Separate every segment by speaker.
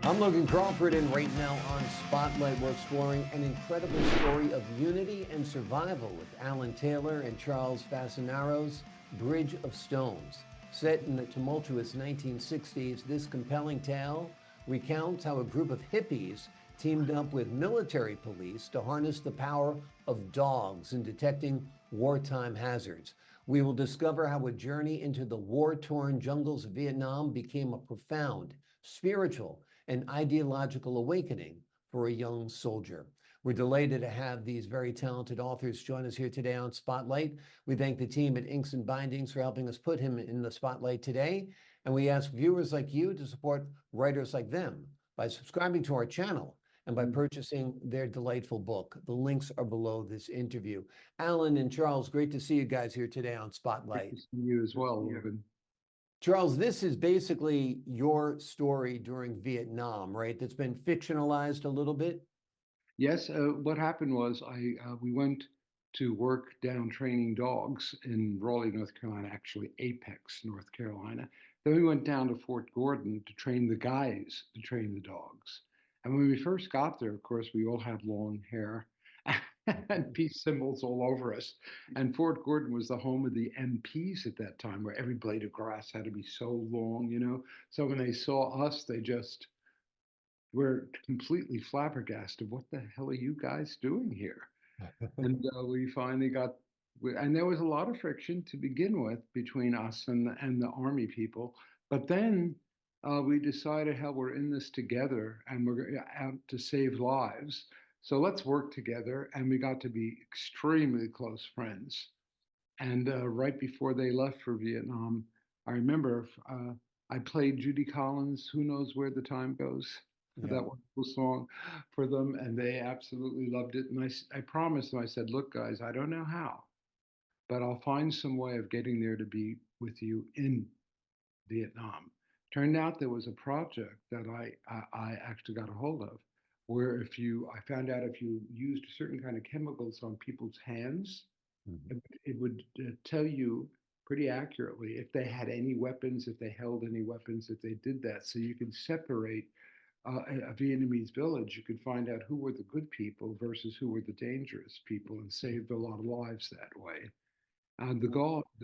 Speaker 1: I'm Logan Crawford, and right now on Spotlight, we're exploring an incredible story of unity and survival with Alan Taylor and Charles Fasanaro's Bridge of Stones. Set in the tumultuous 1960s, this compelling tale recounts how a group of hippies teamed up with military police to harness the power of dogs in detecting wartime hazards. We will discover how a journey into the war-torn jungles of Vietnam became a profound spiritual and ideological awakening for a young soldier. We're delighted to have these very talented authors join us here today on Spotlight. We thank the team at Inks and Bindings for helping us put him in the spotlight today. And we ask viewers like you to support writers like them by subscribing to our channel and by purchasing their delightful book. The links are below this interview. Alan and Charles, great to see you guys here today on Spotlight.
Speaker 2: Good to see you as well, Logan.
Speaker 1: Charles, this is basically your story during Vietnam, right? That's been fictionalized a little bit.
Speaker 2: Yes, what happened was we went to work down training dogs in Raleigh, North Carolina, actually Apex, North Carolina. Then we went down to Fort Gordon to train the guys to train the dogs. And when we first got there, of course, we all had long hair and peace symbols all over us. And Fort Gordon was the home of the MPs at that time, where every blade of grass had to be so long, you know. So when they saw us, they just were completely flabbergasted. What the hell are you guys doing here? And we finally got, and there was a lot of friction to begin with between us and the army people. But then we decided, hell, we're in this together and we're out to save lives. So let's work together. And we got to be extremely close friends. And right before they left for Vietnam, I remember I played Judy Collins' Who Knows Where the Time Goes, that
Speaker 1: Yeah.
Speaker 2: wonderful song for them, and they absolutely loved it. And I promised them, I said, look, guys, I don't know how, but I'll find some way of getting there to be with you in Vietnam. Turned out there was a project that I actually got a hold of, where I found out if you used certain kind of chemicals on people's hands, it would tell you pretty accurately if they had any weapons, if they held any weapons, if they did that. So you can separate a Vietnamese village. You could find out who were the good people versus who were the dangerous people, and saved a lot of lives that way. And the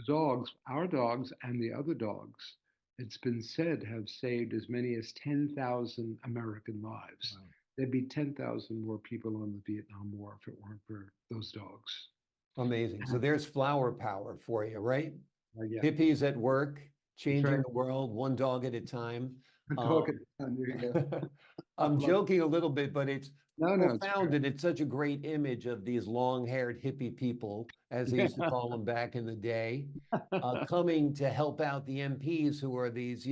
Speaker 2: dogs, our dogs and the other dogs, it's been said have saved as many as 10,000 American lives.
Speaker 1: Wow.
Speaker 2: There'd be 10,000 more people on the Vietnam War if it weren't for those dogs.
Speaker 1: Amazing. So there's flower power for you, right?
Speaker 2: Yeah,
Speaker 1: Hippies at work,
Speaker 2: that's
Speaker 1: changing
Speaker 2: right.
Speaker 1: the world one dog at a time.
Speaker 2: A
Speaker 1: Um,
Speaker 2: dog at a time. There you go.
Speaker 1: I'm
Speaker 2: Love-
Speaker 1: joking a little bit, but it's
Speaker 2: No, no, it's
Speaker 1: profound
Speaker 2: true.
Speaker 1: and it's such a great image of these long-haired hippie people, as they used to call them back in the day, coming to help out the MPs who are these,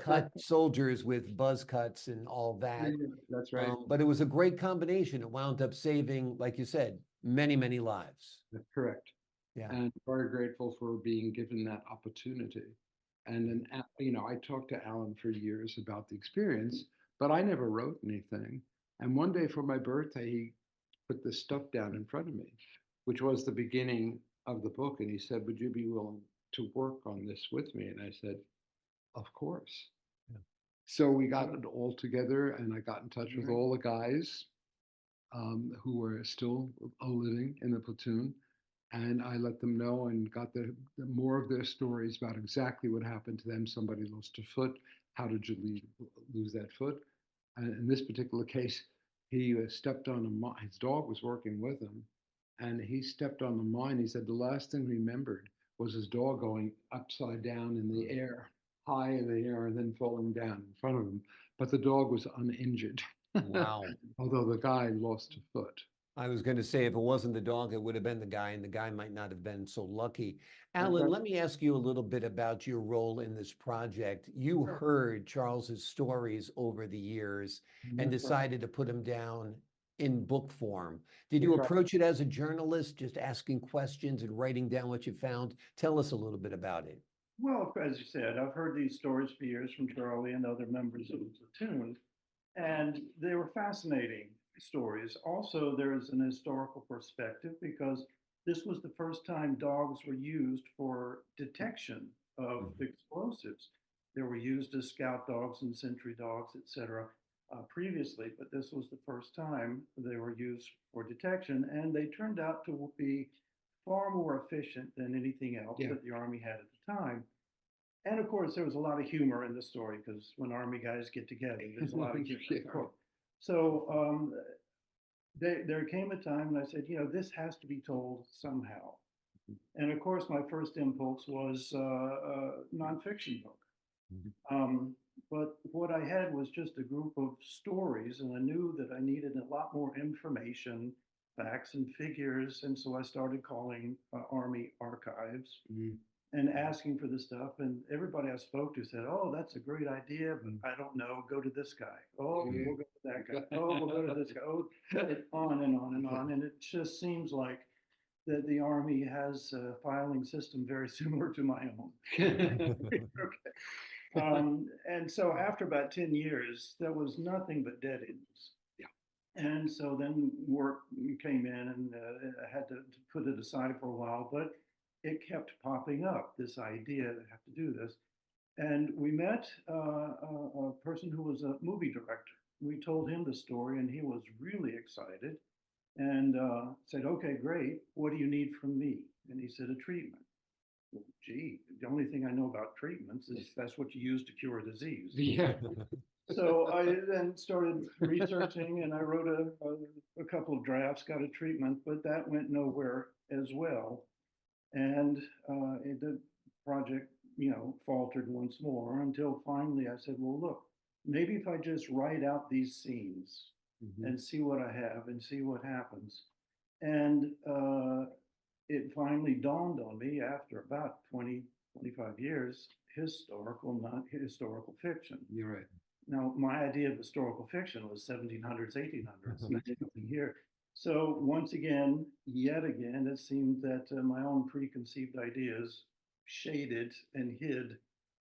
Speaker 1: cut soldiers with buzz cuts and all that.
Speaker 2: That's right.
Speaker 1: But it was a great combination. It wound up saving, like you said, many, many lives.
Speaker 2: That's correct.
Speaker 1: Yeah.
Speaker 2: And very grateful for being given that opportunity. And then, I talked to Alan for years about the experience, but I never wrote anything. And one day for my birthday, he put this stuff down in front of me, which was the beginning of the book. And he said, would you be willing to work on this with me? And I said, of course.
Speaker 1: Yeah.
Speaker 2: So we got it all together, and I got in touch with all the guys who were still living in the platoon. And I let them know and got the more of their stories about exactly what happened to them. Somebody lost a foot. How did you lose that foot? And in this particular case, he stepped on a mine. His dog was working with him, and he stepped on the mine. He said the last thing he remembered was his dog going upside down in the air, high in the air, and then falling down in front of him. But the dog was uninjured,
Speaker 1: Wow.
Speaker 2: although the guy lost a foot.
Speaker 1: I was going to say, if it wasn't the dog, it would have been the guy, and the guy might not have been so lucky.
Speaker 2: That's
Speaker 1: Alan,
Speaker 2: right.
Speaker 1: let me ask you a little bit about your role in this project. You heard Charles's stories over the years and
Speaker 2: That's right.
Speaker 1: decided to put them down in book form. Did you
Speaker 2: That's right.
Speaker 1: approach it as a journalist, just asking questions and writing down what you found? Tell us a little bit about it.
Speaker 3: Well, as you said, I've heard these stories for years from Charlie and other members of the platoon, and they were fascinating stories. Also, there is an historical perspective because this was the first time dogs were used for detection of explosives. They were used as scout dogs and sentry dogs, etc. Previously, but this was the first time they were used for detection, and they turned out to be far more efficient than anything else that the Army had at the time. And of course, there was a lot of humor in the story because when Army guys get together, there's a lot of humor. So there came a time when I said, this has to be told somehow. And of course, my first impulse was a nonfiction book. But what I had was just a group of stories, and I knew that I needed a lot more information, facts and figures. And so I started calling Army archives and asking for the stuff. And everybody I spoke to said, oh, that's a great idea, but I don't know. Go to this guy. Oh, we'll go to that guy. Oh, we'll go to this guy. Oh, on and on and on. And it just seems like that the Army has a filing system very similar to my own. Okay. And so after about 10 years, there was nothing but dead ends. And so then work came in, and I had to put it aside for a while, but it kept popping up, this idea that I have to do this. And we met a person who was a movie director. We told him the story, and he was really excited and said, okay, great. What do you need from me? And he said, a treatment. Well, gee, the only thing I know about treatments is that's what you use to cure a disease. So I then started researching, and I wrote a couple of drafts, got a treatment, but that went nowhere as well. And the project, faltered once more until finally I said, well, look, maybe if I just write out these scenes and see what I have and see what happens. And it finally dawned on me after about 20, 25 years, historical, not historical fiction.
Speaker 2: You're right.
Speaker 3: Now, my idea of historical fiction was 1700s, 1800s, nothing here. So once again, yet again, it seemed that my own preconceived ideas shaded and hid,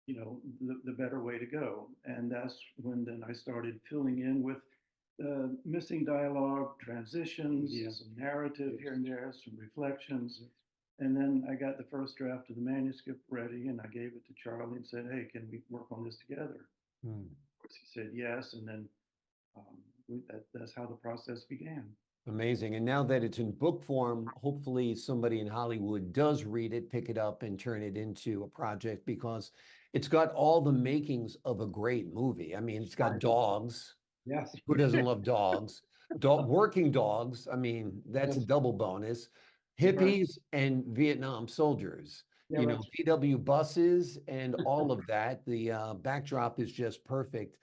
Speaker 3: the better way to go. And that's when then I started filling in with missing dialogue, transitions, some narrative here and there, some reflections. And then I got the first draft of the manuscript ready, and I gave it to Charlie and said, hey, can we work on this together? Of course, he said yes, and then that's how the process began.
Speaker 1: Amazing. And now that it's in book form, hopefully somebody in Hollywood does read it, pick it up, and turn it into a project, because it's got all the makings of a great movie. I mean, it's got dogs.
Speaker 2: Yes.
Speaker 1: Who doesn't love dogs? Working dogs. I mean, that's a double bonus. Hippies and Vietnam soldiers. VW buses and all of that. The backdrop is just perfect.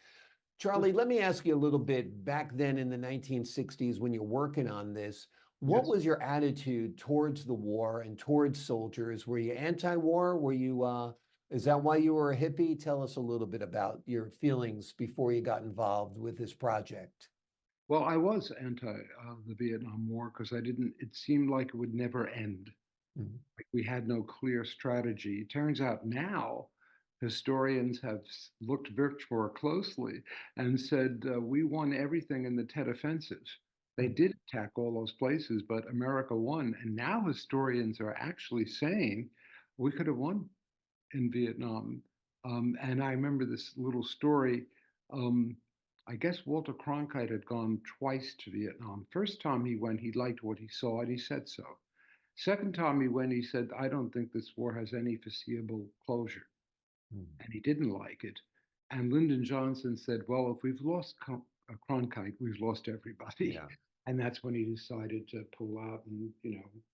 Speaker 1: Charlie, let me ask you a little bit. Back then in the 1960s, when you're working on this, what was your attitude towards the war and towards soldiers? Were you anti-war? Were you, is that why you were a hippie? Tell us a little bit about your feelings before you got involved with this project.
Speaker 2: Well, I was anti the Vietnam War because it seemed like it would never end. Like we had no clear strategy. It turns out now, historians have looked much more closely and said, we won everything in the Tet Offensive. They did attack all those places, but America won. And now historians are actually saying we could have won in Vietnam. And I remember this little story. I guess Walter Cronkite had gone twice to Vietnam. First time he went, he liked what he saw, and he said so. Second time he went, he said, I don't think this war has any foreseeable closure. And he didn't like it. And Lyndon Johnson said, well, if we've lost Cronkite, we've lost everybody. And that's when he decided to pull out, and,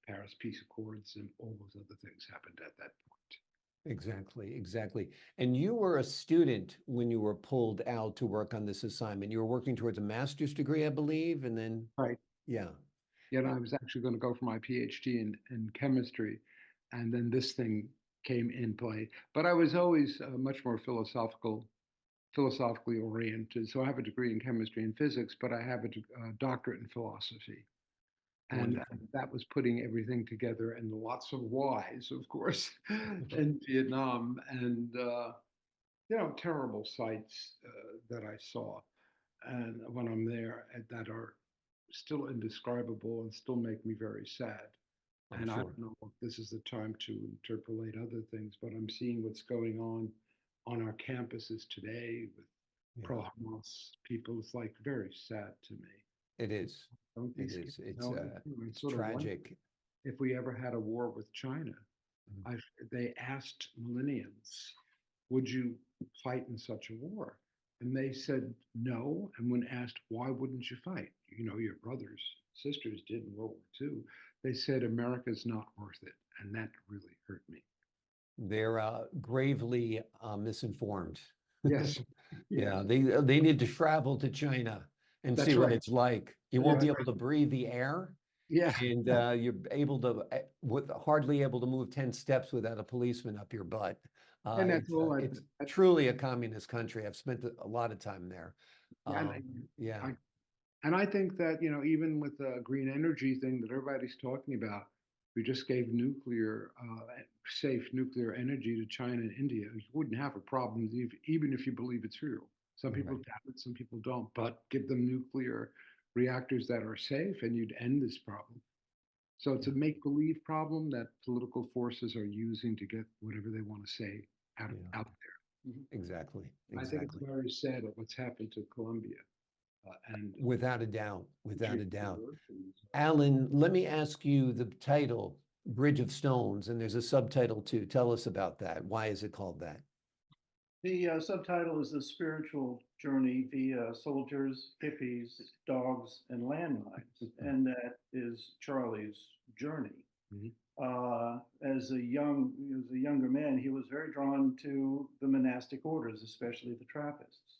Speaker 2: Paris Peace Accords and all those other things happened at that point.
Speaker 1: Exactly, exactly. And you were a student when you were pulled out to work on this assignment. You were working towards a master's degree, I believe, and then...
Speaker 2: Right.
Speaker 1: Yeah.
Speaker 2: Yeah, and I was actually going to go for my PhD in chemistry, and then this thing came in play. But I was always much more philosophically oriented. So I have a degree in chemistry and physics, but I have a doctorate in philosophy. And that was putting everything together, and lots of whys, of course, in Vietnam, and terrible sights that I saw, and when I'm there, that are still indescribable and still make me very sad. And I don't know if this is the time to interpolate other things, but I'm seeing what's going on on our campuses today with pro-Hamas people. It's like very sad to me.
Speaker 1: It is.
Speaker 2: Don't
Speaker 1: It
Speaker 2: these
Speaker 1: is.
Speaker 2: kids
Speaker 1: It's
Speaker 2: know anything? I
Speaker 1: it's
Speaker 2: sort of wonder
Speaker 1: tragic.
Speaker 2: if we ever had a war with China. They asked millennials, would you fight in such a war? And they said no. And when asked, why wouldn't you fight? You know, your brothers, sisters did in World War II. They said, America's not worth it. And that really hurt me.
Speaker 1: They're gravely misinformed.
Speaker 2: Yes.
Speaker 1: Yeah, they need to travel to China and
Speaker 2: That's
Speaker 1: see what
Speaker 2: right.
Speaker 1: it's like. You won't
Speaker 2: That's
Speaker 1: be
Speaker 2: right.
Speaker 1: able to breathe the air,
Speaker 2: Yeah.
Speaker 1: and you're able to with hardly able to move 10 steps without a policeman up your butt.
Speaker 2: And that's all
Speaker 1: It's truly a communist country. I've spent a lot of time there. Yeah.
Speaker 2: And I think that, you know, even with the green energy thing that everybody's talking about, we just gave nuclear, safe nuclear energy to China and India. You wouldn't have a problem even if you believe it's real. Some people doubt it, some people don't, but give them nuclear reactors that are safe and you'd end this problem. So it's a make-believe problem that political forces are using to get whatever they want to say out there.
Speaker 1: Exactly.
Speaker 2: I think it's very sad at what's happened to Colombia. And
Speaker 1: without a doubt, without a doubt. Alan, let me ask you the title, Bridge of Stones, and there's a subtitle too. Tell us about that. Why is it called that?
Speaker 3: The subtitle is The Spiritual Journey via Soldiers, Hippies, Dogs, and Landmines. And that is Charlie's journey. As a younger man, he was very drawn to the monastic orders, especially the Trappists,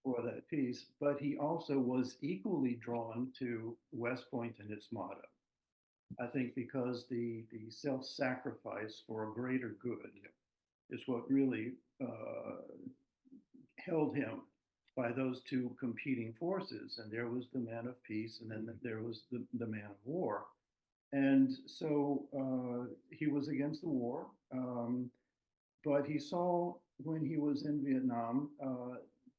Speaker 3: for that piece. But he also was equally drawn to West Point and its motto. I think because the self-sacrifice for a greater good is what really held him by those two competing forces. And there was the man of peace, and then there was the man of war. And so he was against the war, but he saw when he was in Vietnam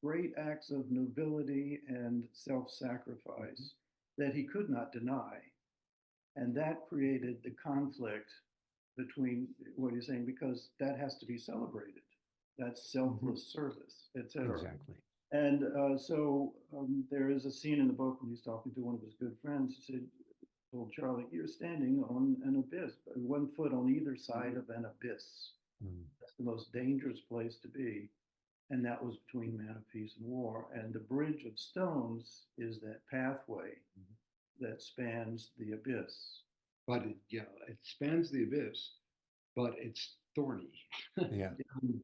Speaker 3: great acts of nobility and self-sacrifice that he could not deny. And that created the conflict between what he's saying, because that has to be celebrated. That's selfless service, etc.
Speaker 1: Exactly.
Speaker 3: And so there is a scene in the book when he's talking to one of his good friends. He said, told Charlie, you're standing on an abyss, 1 foot on either side of an abyss. That's the most dangerous place to be. And that was between man of peace and war. And the bridge of stones is that pathway that spans the abyss.
Speaker 2: But it spans the abyss, but it's thorny.
Speaker 1: Yeah.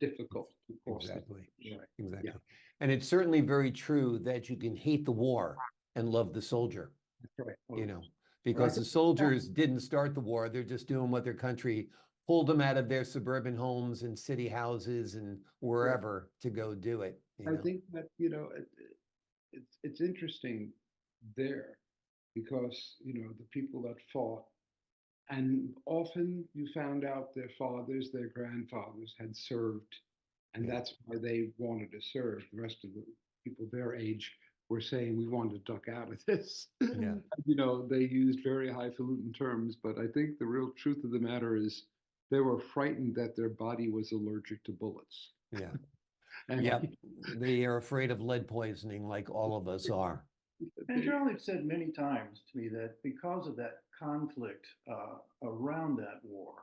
Speaker 2: Difficult.
Speaker 1: Exactly.
Speaker 2: Right.
Speaker 1: Exactly. Yeah. And it's certainly very true that you can hate the war and love the soldier.
Speaker 2: That's right.
Speaker 1: You know, because the soldiers didn't start the war. They're just doing what their country pulled them out of their suburban homes and city houses and wherever to go do it.
Speaker 2: I think that, you know, it's interesting there because, you know, the people that fought, and often you found out their fathers, their grandfathers had served, and that's why they wanted to serve. The rest of the people their age were saying, we want to duck out of this.
Speaker 1: Yeah.
Speaker 2: You know, they used very highfalutin terms, but I think the real truth of the matter is they were frightened that their body was allergic to bullets.
Speaker 1: Yeah. Yeah. They are afraid of lead poisoning like all of us are.
Speaker 3: And Charlie said many times to me that because of that conflict around that war,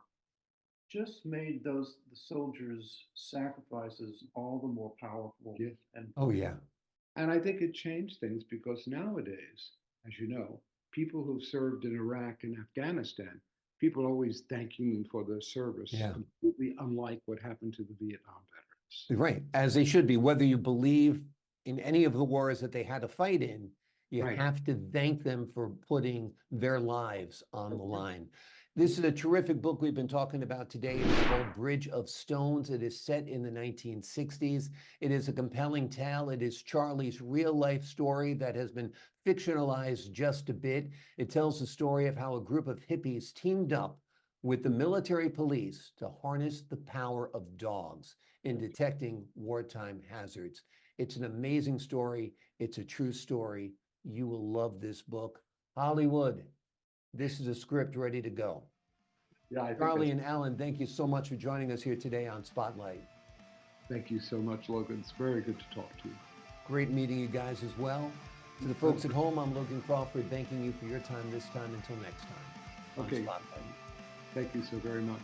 Speaker 3: just made the soldiers' sacrifices all the more powerful.
Speaker 2: Yes.
Speaker 3: And
Speaker 2: I think it changed things because nowadays, as you know, people who've served in Iraq and Afghanistan, people are always thanking them for their service, completely unlike what happened to the Vietnam veterans.
Speaker 1: Right, as they should be. Whether you believe in any of the wars that they had to fight in, you have to thank them for putting their lives on the line. This is a terrific book we've been talking about today. It is called Bridge of Stones. It is set in the 1960s. It is a compelling tale. It is Charlie's real life story that has been fictionalized just a bit. It tells the story of how a group of hippies teamed up with the military police to harness the power of dogs in detecting wartime hazards. It's an amazing story. It's a true story. You will love this book. Hollywood, this is a script ready to go.
Speaker 2: Yeah,
Speaker 1: Charlie and Alan, thank you so much for joining us here today on Spotlight.
Speaker 2: Thank you so much, Logan. It's very good to talk to you.
Speaker 1: Great meeting you guys as well. To the folks at home, I'm Logan Crawford, thanking you for your time this time. Until next time on
Speaker 2: Okay.
Speaker 1: Spotlight.
Speaker 2: Thank you so very much.